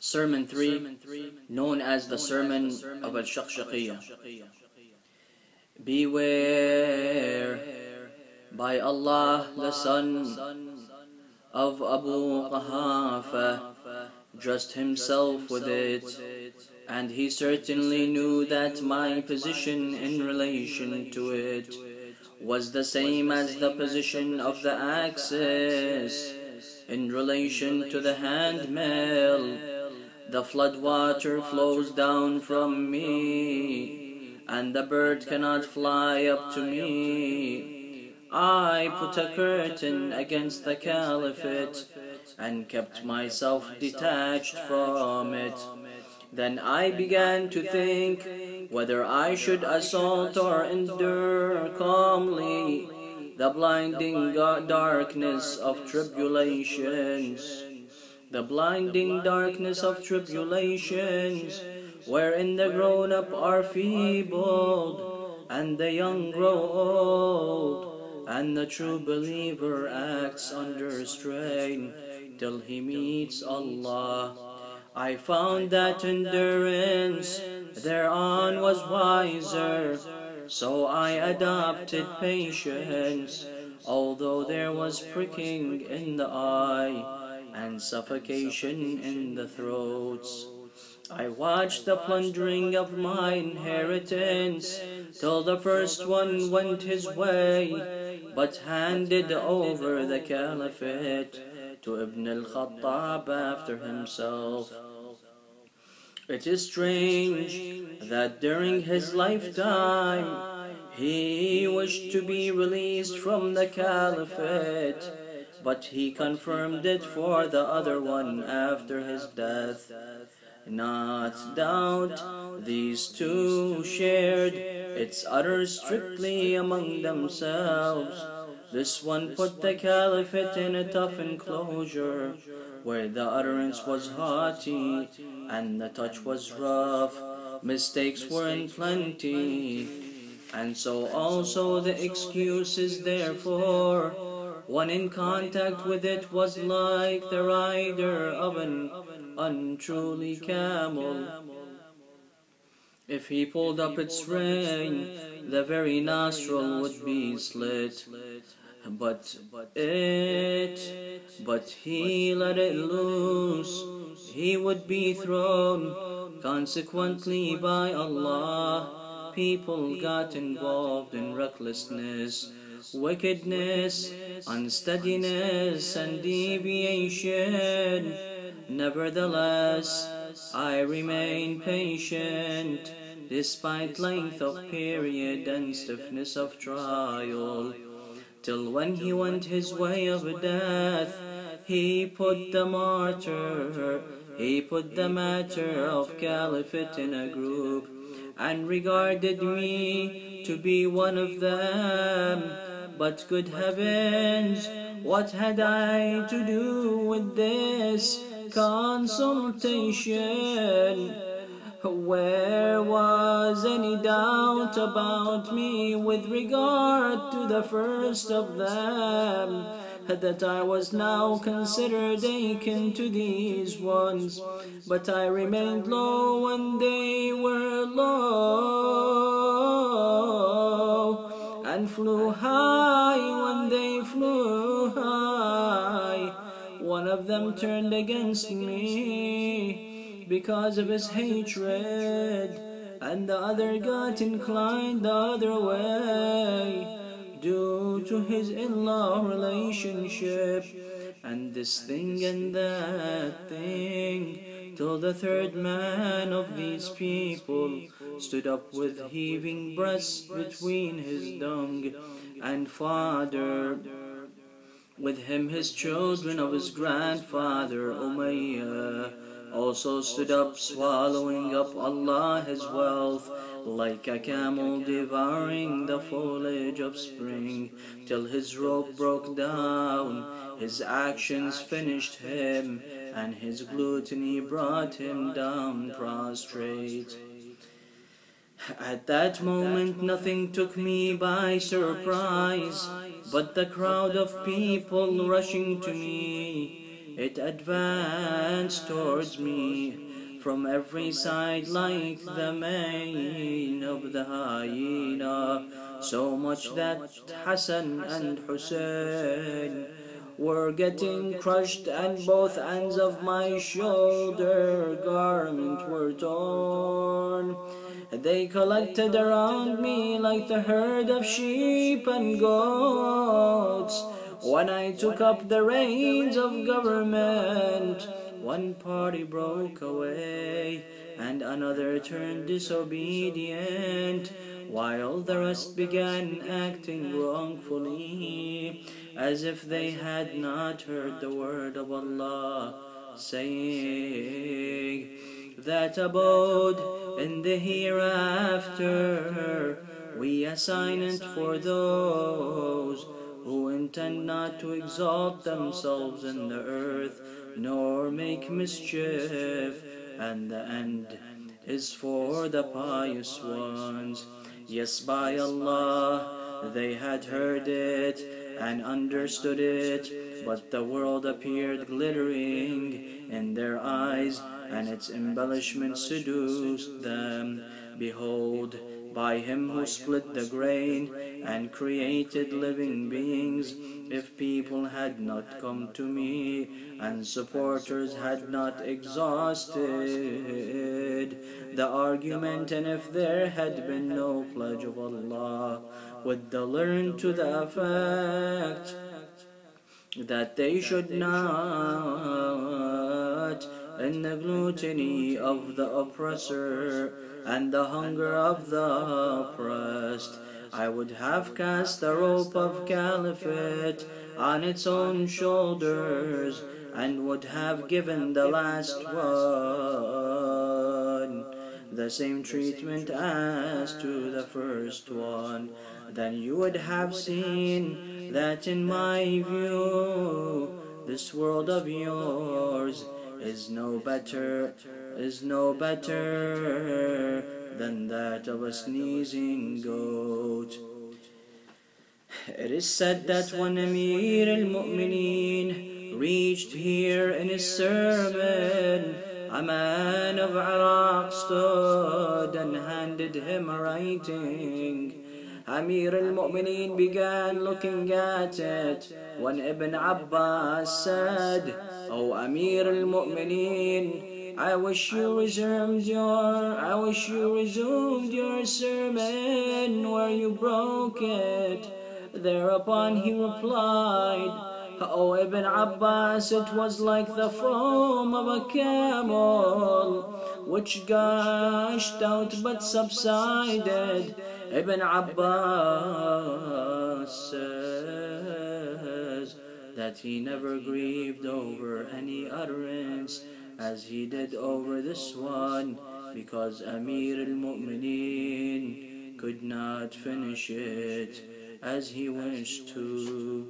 Sermon 3, known as the Sermon of Ash-Shiqshiqiyyah. Beware, by Allah, the son of Abu Quhafa dressed himself with it, and he certainly knew that my position in relation to it was the same as the position of the axis in relation to the handmill. The flood water flows down from me, and the bird cannot fly up to me. I put a curtain against the caliphate and kept myself detached from it. Then I began to think whether I should assault or endure calmly the blinding darkness of tribulations. The blinding darkness of tribulations, wherein the grown-up are feebled, and the young grow old, and the true believer acts under strain, till he meets Allah. I found that endurance thereon was wiser, so I adopted patience, although there was pricking in the eye and suffocation in the throats. I watched the plundering of my inheritance till the first one went his way, but handed over the caliphate to Ibn al-Khattab after himself. It is strange that during his lifetime he wished to be released from the caliphate, but he confirmed it for the other one after his death. Not doubt these two shared its utters strictly among themselves. This one put the caliphate in a tough enclosure, where the utterance was haughty and the touch was rough. Mistakes were in plenty, and so also the excuses. Therefore, one in contact with it was like the rider of an untruly camel. If he pulled up its rein, the very nostril would be slit. But he let it loose, he would be thrown. Consequently, by Allah, people got involved in recklessness, wickedness, unsteadiness, and deviation. Nevertheless, I remain patient, despite length of period and stiffness of trial, till when he went his way of death, he put the matter of caliphate in a group, and regarded me to be one of them. But good heavens, what had I to do with this consultation? Where was any doubt about me with regard to the first of them, that I was now considered akin to these ones? But I remained low when they were low, and flew high when they flew high. One of them turned against me because of his hatred, and the other got inclined the other way due to his in-law relationship, and this thing and that thing, till the third man of these people stood up with heaving breasts between his dung, and fathered with him his children of his grandfather Umayyah also stood up, swallowing up Allah his wealth, like a camel devouring the foliage of spring, till his rope broke down. His actions finished him, and his gluttony brought him down prostrate. At that moment nothing took me by surprise but the crowd of people rushing to me, it advanced towards me from every side like the mane of the hyena, so much that Hassan and Hussein were getting crushed, and both ends of my shoulder garment were torn. They collected around me like the herd of sheep and goats. When I took up the reins of government, one party broke away and another turned disobedient, while the rest began acting wrongfully, as if they had not heard the word of Allah, saying that abode in the hereafter we assign it for those who intend not to exalt themselves in the earth nor make mischief, and the end is for the pious ones. Yes, by Allah, they had heard it and understood it, but the world appeared glittering in their eyes, and its embellishments seduced them. Behold, by him who split the grain and created living beings, if people had not come to me and supporters had not exhausted the argument, and if there had been no pledge of Allah, would they learn to the effect that they should not, in the gluttony of the oppressor and the hunger of the oppressed, I would have cast the rope of caliphate on its own shoulders, and would have given the last one the same treatment as to the first one. Then you would have seen that in my view this world of yours is no better than that of a sneezing goat. It is said that when Amir al-Mu'mineen reached here in his sermon, a man of Iraq stood and handed him a writing. Amir al-Mu'mineen began looking at it when Ibn Abbas said, "O Amir al-Mu'mineen, I wish you resumed your sermon where you broke it." Thereupon he replied, "O Ibn Abbas, it was like the foam of a camel, which gushed out but subsided." Ibn Abbas says that he never grieved over any utterance as he did over this one, because Amir al-Mu'mineen could not finish it as he wished to.